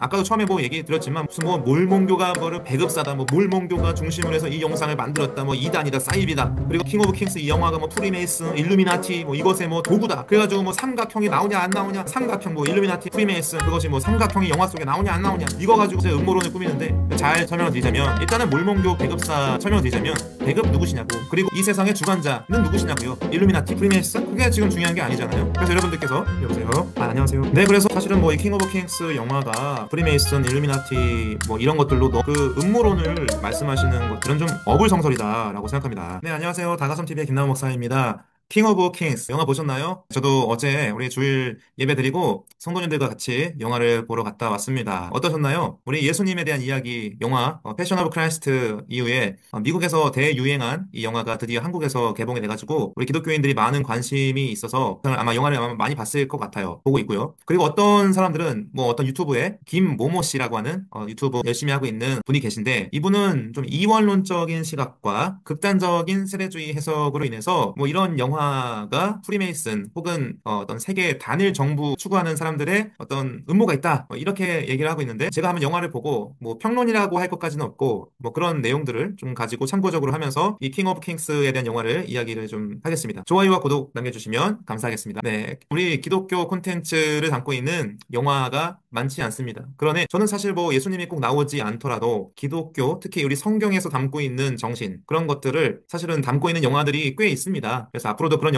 아까도 처음에 뭐 얘기 드렸지만 무슨 뭐 몰몬교가 뭐를 배급사다 뭐 몰몬교가 중심으로 해서 이 영상을 만들었다 뭐 이단이다 사이비다 그리고 킹 오브 킹스 이 영화가 뭐 프리메이슨 일루미나티 뭐 이것의 뭐 도구다 그래가지고 뭐 삼각형이 나오냐 안 나오냐 삼각형 뭐 일루미나티 프리메이슨 그것이 뭐 삼각형이 영화 속에 나오냐 안 나오냐 이거 가지고 이제 음모론을 꾸미는데 잘 설명을 드리자면 일단은 몰몬교 배급사 설명을 드리자면 배급 누구시냐고 그리고 이 세상의 주관자는 누구시냐고요. 일루미나티 프리메이슨 그게 지금 중요한 게 아니잖아요. 그래서 여러분들께서 여보세요 안녕하세요 네 그래서 사실은 뭐 이 킹 오브 킹스 영화가 프리메이슨, 일루미나티 뭐 이런 것들로 그 음모론을 말씀하시는 것들은 좀 어불성설이다라고 생각합니다. 네, 안녕하세요. 다가섬TV의 김나무 목사입니다. 킹 오브 킹스 영화 보셨나요? 저도 어제 우리 주일 예배 드리고 성도님들과 같이 영화를 보러 갔다 왔습니다. 어떠셨나요? 우리 예수님에 대한 이야기 영화 패션 오브 크라이스트 이후에 미국에서 대유행한 이 영화가 드디어 한국에서 개봉이 돼가지고 우리 기독교인들이 많은 관심이 있어서 아마 영화를 아마 많이 봤을 것 같아요. 보고 있고요. 그리고 어떤 사람들은 뭐 어떤 유튜브에 김모모 씨라고 하는 유튜브 열심히 하고 있는 분이 계신데 이분은 좀 이원론적인 시각과 극단적인 세대주의 해석으로 인해서 뭐 이런 영화가 프리메이슨 혹은 어떤 세계 단일 정부 추구하는 사람들의 어떤 음모가 있다 뭐 이렇게 얘기를 하고 있는데 제가 한번 영화를 보고 뭐 평론이라고 할 것까지는 없고 뭐 그런 내용들을 좀 가지고 참고적으로 하면서 이 킹 오브 킹스에 대한 영화를 이야기를 좀 하겠습니다. 좋아요와 구독 남겨주시면 감사하겠습니다. 네, 우리 기독교 콘텐츠를 담고 있는 영화가 많지 않습니다. 그러네 저는 사실 뭐 예수님이 꼭 나오지 않더라도 기독교 특히 우리 성경에서 담고 있는 정신 그런 것들을 사실은 담고 있는 영화들이 꽤 있습니다. 그래서 앞으로도 그런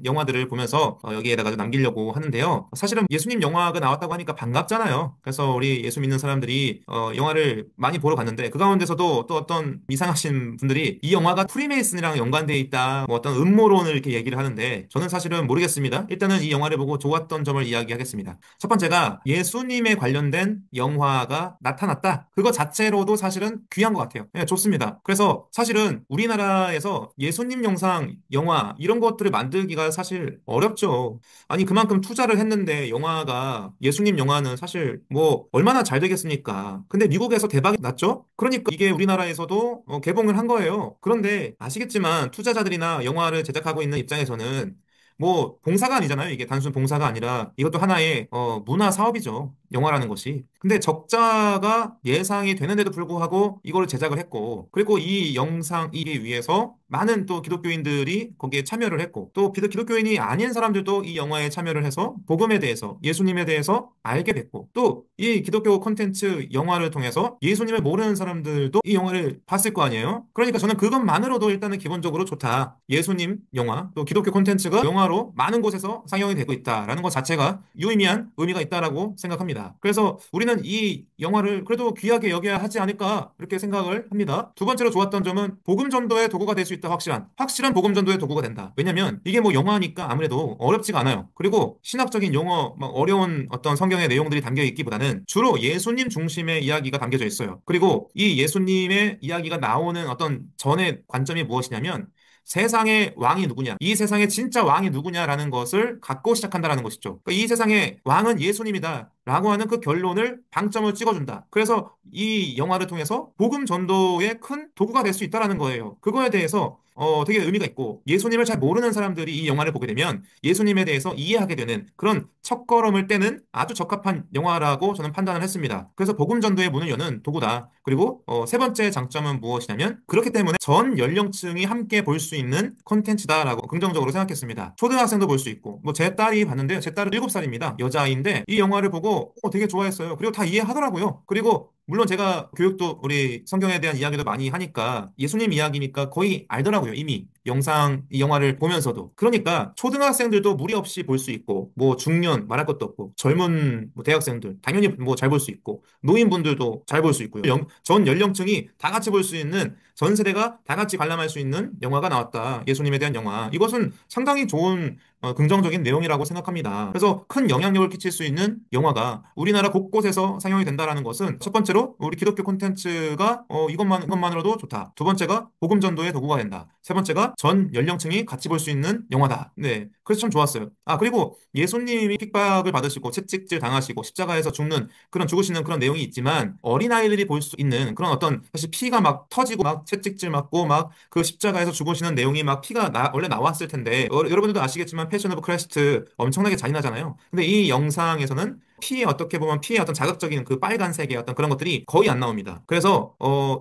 영화들을 보면서 여기에다가 좀 남기려고 하는데요. 사실은 예수님 영화가 나왔다고 하니까 반갑잖아요. 그래서 우리 예수 믿는 사람들이 영화를 많이 보러 갔는데 그 가운데서도 또 어떤 이상하신 분들이 이 영화가 프리메이슨이랑 연관되어 있다 뭐 어떤 음모론을 이렇게 얘기를 하는데 저는 사실은 모르겠습니다. 일단은 이 영화를 보고 좋았던 점을 이야기하겠습니다. 첫 번째가 예수님에 관련된 영화가 나타났다. 그거 자체로도 사실은 귀한 것 같아요. 예, 좋습니다. 그래서 사실은 우리나라에서 예수님 영상, 영화 이런 것들을 만들기가 사실 어렵죠. 아니 그만큼 투자를 했는데 영화가 예수님 영화는 사실 뭐 얼마나 잘 되겠습니까? 근데 미국에서 대박이 났죠? 그러니까 이게 우리나라에서도 개봉을 한 거예요. 그런데 아시겠지만 투자자들이나 영화를 제작하고 있는 입장에서는 뭐 봉사가 아니잖아요. 이게 단순 봉사가 아니라 이것도 하나의 문화 사업이죠. 영화라는 것이. 근데 적자가 예상이 되는데도 불구하고 이거를 제작을 했고 그리고 이 영상이기 위해서 많은 또 기독교인들이 거기에 참여를 했고 또 기독교인이 아닌 사람들도 이 영화에 참여를 해서 복음에 대해서 예수님에 대해서 알게 됐고 또 이 기독교 콘텐츠 영화를 통해서 예수님을 모르는 사람들도 이 영화를 봤을 거 아니에요? 그러니까 저는 그것만으로도 일단은 기본적으로 좋다. 예수님 영화 또 기독교 콘텐츠가 영화로 많은 곳에서 상영이 되고 있다라는 것 자체가 유의미한 의미가 있다라고 생각합니다. 그래서 우리는 이 영화를 그래도 귀하게 여겨야 하지 않을까 이렇게 생각을 합니다. 두 번째로 좋았던 점은 복음 전도의 도구가 될 수 있다. 확실한 복음 전도의 도구가 된다. 왜냐면 이게 뭐 영화니까 아무래도 어렵지가 않아요. 그리고 신학적인 용어 막 어려운 어떤 성경의 내용들이 담겨 있기보다는 주로 예수님 중심의 이야기가 담겨져 있어요. 그리고 이 예수님의 이야기가 나오는 어떤 전의 관점이 무엇이냐면 세상의 왕이 누구냐, 이 세상의 진짜 왕이 누구냐라는 것을 갖고 시작한다라는 것이죠. 그러니까 이 세상의 왕은 예수님이다. 라고 하는 그 결론을 방점을 찍어준다. 그래서 이 영화를 통해서 복음 전도의 큰 도구가 될 수 있다라는 거예요. 그거에 대해서 되게 의미가 있고 예수님을 잘 모르는 사람들이 이 영화를 보게 되면 예수님에 대해서 이해하게 되는 그런 첫걸음을 떼는 아주 적합한 영화라고 저는 판단을 했습니다. 그래서 복음 전도의 문을 여는 도구다. 그리고 세 번째 장점은 무엇이냐면 그렇기 때문에 전 연령층이 함께 볼 수 있는 콘텐츠다라고 긍정적으로 생각했습니다. 초등학생도 볼 수 있고 뭐 제 딸이 봤는데요. 제 딸은 7살입니다. 여자아이인데 이 영화를 보고 되게 좋아했어요. 그리고 다 이해하더라고요. 그리고 물론 제가 교육도 우리 성경에 대한 이야기도 많이 하니까 예수님 이야기니까 거의 알더라고요. 이미 이 영화를 보면서도. 그러니까 초등학생들도 무리 없이 볼 수 있고 뭐 중년 말할 것도 없고 젊은 뭐 대학생들 당연히 뭐 잘 볼 수 있고 노인분들도 잘 볼 수 있고요. 전 연령층이 다 같이 볼 수 있는 전 세대가 다 같이 관람할 수 있는 영화가 나왔다. 예수님에 대한 영화. 이것은 상당히 좋은 긍정적인 내용이라고 생각합니다. 그래서 큰 영향력을 끼칠 수 있는 영화가 우리나라 곳곳에서 상영이 된다라는 것은 첫 번째로 우리 기독교 콘텐츠가 이것만으로도 좋다. 두 번째가 복음 전도의 도구가 된다. 세 번째가 전 연령층이 같이 볼 수 있는 영화다. 네, 그래서 참 좋았어요. 아 그리고 예수님이 핍박을 받으시고 채찍질 당하시고 십자가에서 죽으시는 그런 내용이 있지만 어린아이들이 볼 수 있는 그런 어떤 사실 피가 막 터지고 막 채찍질 맞고 막 그 십자가에서 죽으시는 내용이 막 피가 원래 나왔을 텐데 여러분들도 아시겠지만 패션 오브 크라이스트 엄청나게 잔인하잖아요. 근데 이 영상에서는 피에 어떻게 보면 피의 어떤 자극적인 그 빨간색의 어떤 그런 것들이 거의 안 나옵니다. 그래서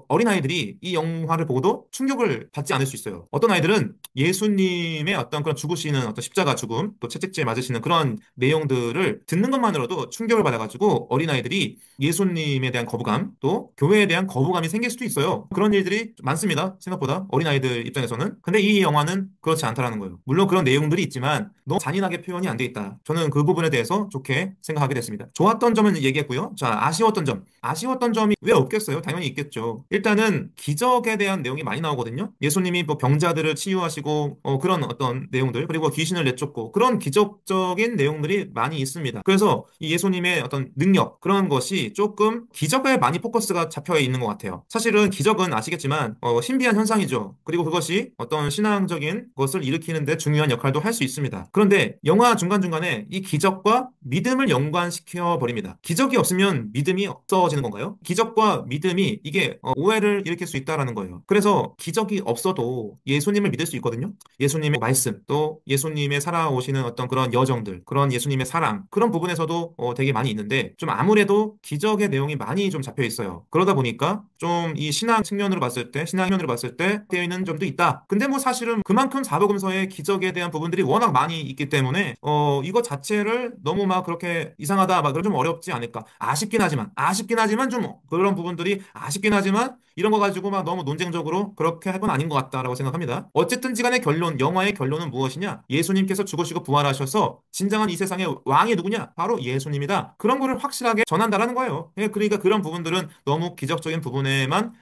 어린아이들이 이 영화를 보고도 충격을 받지 않을 수 있어요. 어떤 아이들은 예수님의 어떤 그런 죽으시는 어떤 십자가 죽음, 또 채찍질 맞으시는 그런 내용들을 듣는 것만으로도 충격을 받아가지고 어린아이들이 예수님에 대한 거부감, 또 교회에 대한 거부감이 생길 수도 있어요. 그런 일들이 많습니다. 생각보다 어린아이들 입장에서는. 근데 이 영화는 그렇지 않다라는 거예요. 물론 그런 내용들이 있지만 너무 잔인하게 표현이 안 돼 있다. 저는 그 부분에 대해서 좋게 생각하게 됐습니다. 좋았던 점은 얘기했고요. 자, 아쉬웠던 점. 아쉬웠던 점이 왜 없겠어요? 당연히 있겠죠. 일단은 기적에 대한 내용이 많이 나오거든요. 예수님이 뭐 병자들을 치유하시고 그런 어떤 내용들, 그리고 귀신을 내쫓고 그런 기적적인 내용들이 많이 있습니다. 그래서 이 예수님의 어떤 능력, 그런 것이 조금 기적에 많이 포커스가 잡혀 있는 것 같아요. 사실은 기적은 아시겠지만 신비한 현상이죠. 그리고 그것이 어떤 신앙적인 것을 일으키는데 중요한 역할도 할 수 있습니다. 그런데 영화 중간중간에 이 기적과 믿음을 연관시켜 버립니다. 기적이 없으면 믿음이 없어지는 건가요? 기적과 믿음이 이게 오해를 일으킬 수 있다라는 거예요. 그래서 기적이 없어도 예수님을 믿을 수 있거든요. 예수님의 말씀, 또 예수님의 살아오시는 어떤 그런 여정들, 그런 예수님의 사랑, 그런 부분에서도 되게 많이 있는데 좀 아무래도 기적의 내용이 많이 좀 잡혀 있어요. 그러다 보니까 좀 이 신앙 측면으로 봤을 때, 신앙 측면으로 봤을 때 되어 있는 점도 있다. 근데 뭐 사실은 그만큼 사복음서의 기적에 대한 부분들이 워낙 많이 있기 때문에 이거 자체를 너무 막 그렇게 이상하다 막 그런 좀 어렵지 않을까. 아쉽긴 하지만 좀 그런 부분들이 아쉽긴 하지만 이런 거 가지고 막 너무 논쟁적으로 그렇게 할 건 아닌 것 같다라고 생각합니다. 어쨌든지 간의 결론, 영화의 결론은 무엇이냐? 예수님께서 죽으시고 부활하셔서 진정한 이 세상의 왕이 누구냐? 바로 예수님이다. 그런 거를 확실하게 전한다라는 거예요. 예, 그러니까 그런 부분들은 너무 기적적인 부분에만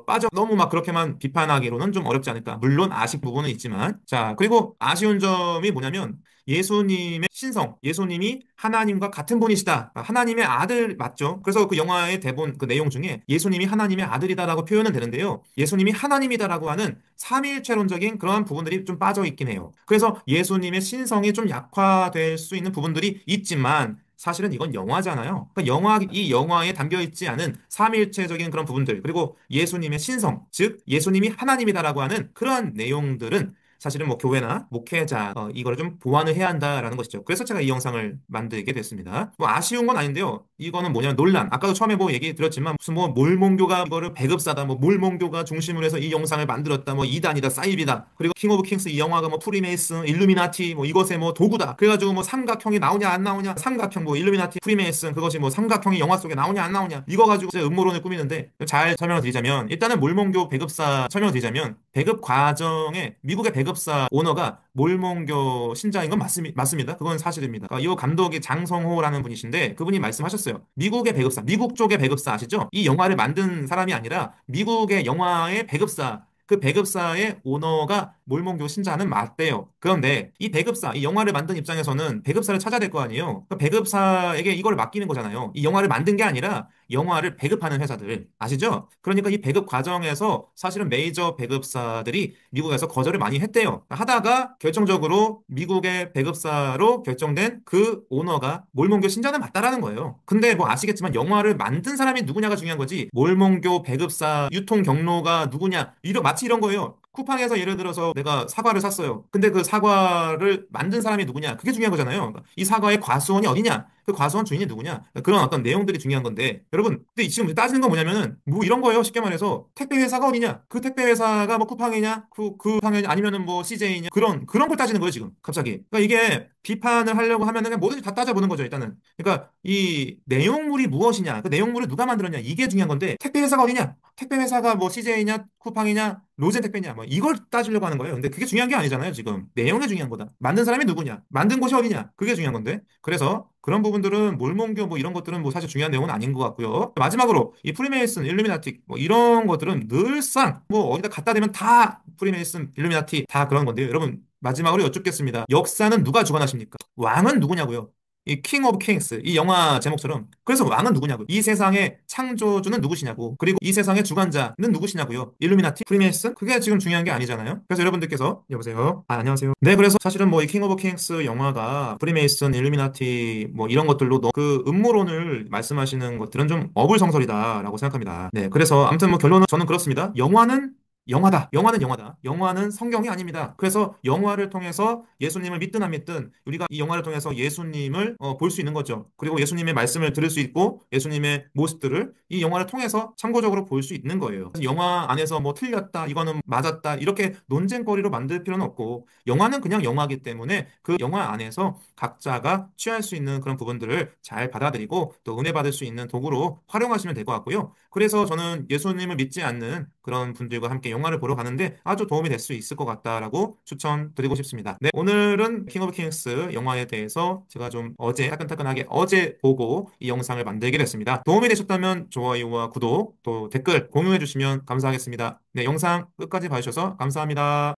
빠져 너무 막 그렇게만 비판하기로는 좀 어렵지 않을까. 물론 아쉽 부분은 있지만. 자, 그리고 아쉬운 점이 뭐냐면 예수님의 신성, 예수님이 하나님과 같은 분이시다. 하나님의 아들 맞죠? 그래서 그 영화의 대본 그 내용 중에 예수님이 하나님의 아들이다라고 표현은 되는데요. 예수님이 하나님이다라고 하는 삼위일체론적인 그런 부분들이 좀 빠져 있긴 해요. 그래서 예수님의 신성이 좀 약화될 수 있는 부분들이 있지만 사실은 이건 영화잖아요. 그러니까 이 영화에 담겨 있지 않은 삼위일체적인 그런 부분들, 그리고 예수님의 신성, 즉 예수님이 하나님이다라고 하는 그러한 내용들은 사실은 뭐 교회나 목회자 이거를 좀 보완을 해야 한다라는 것이죠. 그래서 제가 이 영상을 만들게 됐습니다. 뭐 아쉬운 건 아닌데요. 이거는 뭐냐면 논란. 아까도 처음에 뭐 얘기 드렸지만 무슨 뭐 몰몬교가 이거를 배급사다, 뭐 몰몬교가 중심으로 해서 이 영상을 만들었다, 뭐 이단이다, 사이비다. 그리고 킹 오브 킹스 이 영화가 뭐 프리메이슨, 일루미나티 뭐 이것의 뭐 도구다. 그래가지고 뭐 삼각형이 나오냐 안 나오냐, 삼각형 뭐 일루미나티, 프리메이슨 그것이 뭐 삼각형이 영화 속에 나오냐 안 나오냐 이거 가지고 이제 음모론을 꾸미는데 잘 설명을 드리자면 일단은 몰몬교 배급사 설명을 드리자면 배급 과정에 미국의 배급사 오너가 몰몬교 신자인 건 맞습니다. 그건 사실입니다. 이 감독이 장성호라는 분이신데 그분이 말씀하셨어요. 미국의 배급사, 미국 쪽의 배급사 아시죠? 이 영화를 만든 사람이 아니라 미국의 영화의 배급사, 그 배급사의 오너가 몰몬교 신자는 맞대요. 그런데 이 배급사, 이 영화를 만든 입장에서는 배급사를 찾아야 될 거 아니에요. 그 배급사에게 이걸 맡기는 거잖아요. 이 영화를 만든 게 아니라 영화를 배급하는 회사들 아시죠? 그러니까 이 배급 과정에서 사실은 메이저 배급사들이 미국에서 거절을 많이 했대요. 하다가 결정적으로 미국의 배급사로 결정된 그 오너가 몰몬교 신자는 맞다라는 거예요. 근데 뭐 아시겠지만 영화를 만든 사람이 누구냐가 중요한 거지. 몰몬교 배급사 유통 경로가 누구냐 마치 이런 거예요. 쿠팡에서 예를 들어서 내가 사과를 샀어요. 근데 그 사과를 만든 사람이 누구냐? 그게 중요한 거잖아요. 그러니까 이 사과의 과수원이 어디냐? 그 과수원 주인이 누구냐? 그런 어떤 내용들이 중요한 건데 여러분, 근데 지금 따지는 건 뭐냐면은 뭐 이런 거예요. 쉽게 말해서 택배 회사가 어디냐? 그 택배 회사가 뭐 쿠팡이냐? 그 쿠팡이 아니면은 뭐 CJ냐? 그런 걸 따지는 거예요, 지금. 갑자기. 그러니까 이게 비판을 하려고 하면은 그냥 뭐든지 다 따져보는 거죠, 일단은. 그러니까 이 내용물이 무엇이냐? 그 내용물을 누가 만들었냐? 이게 중요한 건데 택배 회사가 어디냐? 택배 회사가 뭐 CJ냐? 쿠팡이냐? 로젠 택배냐? 뭐 이걸 따지려고 하는 거예요. 근데 그게 중요한 게 아니잖아요, 지금. 내용이 중요한 거다. 만든 사람이 누구냐? 만든 곳이 어디냐? 그게 중요한 건데. 그래서 그런 부분들은 몰몬교 뭐 이런 것들은 뭐 사실 중요한 내용은 아닌 것 같고요. 마지막으로 이 프리메이슨, 일루미나티 뭐 이런 것들은 늘상 뭐 어디다 갖다 대면 다 프리메이슨, 일루미나티 다 그런 건데요. 여러분 마지막으로 여쭙겠습니다. 역사는 누가 주관하십니까? 왕은 누구냐고요? 이 킹 오브 킹스 이 영화 제목처럼 그래서 왕은 누구냐고 이 세상의 창조주는 누구시냐고 그리고 이 세상의 주관자는 누구시냐고요 일루미나티 프리메이슨 그게 지금 중요한 게 아니잖아요 그래서 여러분들께서 여보세요 안녕하세요 네 그래서 사실은 뭐 이 킹 오브 킹스 영화가 프리메이슨 일루미나티 뭐 이런 것들로 그 음모론을 말씀하시는 것들은 좀 어불성설이다라고 생각합니다 네 그래서 아무튼 뭐 결론은 저는 그렇습니다 영화는 영화다. 영화는 영화다. 영화는 성경이 아닙니다. 그래서 영화를 통해서 예수님을 믿든 안 믿든 우리가 이 영화를 통해서 예수님을 볼 수 있는 거죠. 그리고 예수님의 말씀을 들을 수 있고 예수님의 모습들을 이 영화를 통해서 참고적으로 볼 수 있는 거예요. 그래서 영화 안에서 뭐 틀렸다, 이거는 맞았다 이렇게 논쟁거리로 만들 필요는 없고 영화는 그냥 영화이기 때문에 그 영화 안에서 각자가 취할 수 있는 그런 부분들을 잘 받아들이고 또 은혜 받을 수 있는 도구로 활용하시면 될 것 같고요. 그래서 저는 예수님을 믿지 않는 그런 분들과 함께 영화를 보러 가는데 아주 도움이 될 수 있을 것 같다라고 추천드리고 싶습니다. 네, 오늘은 킹 오브 킹스 영화에 대해서 제가 좀 어제 따끈따끈하게 어제 보고 이 영상을 만들게 됐습니다. 도움이 되셨다면 좋아요와 구독 또 댓글 공유해 주시면 감사하겠습니다. 네, 영상 끝까지 봐주셔서 감사합니다.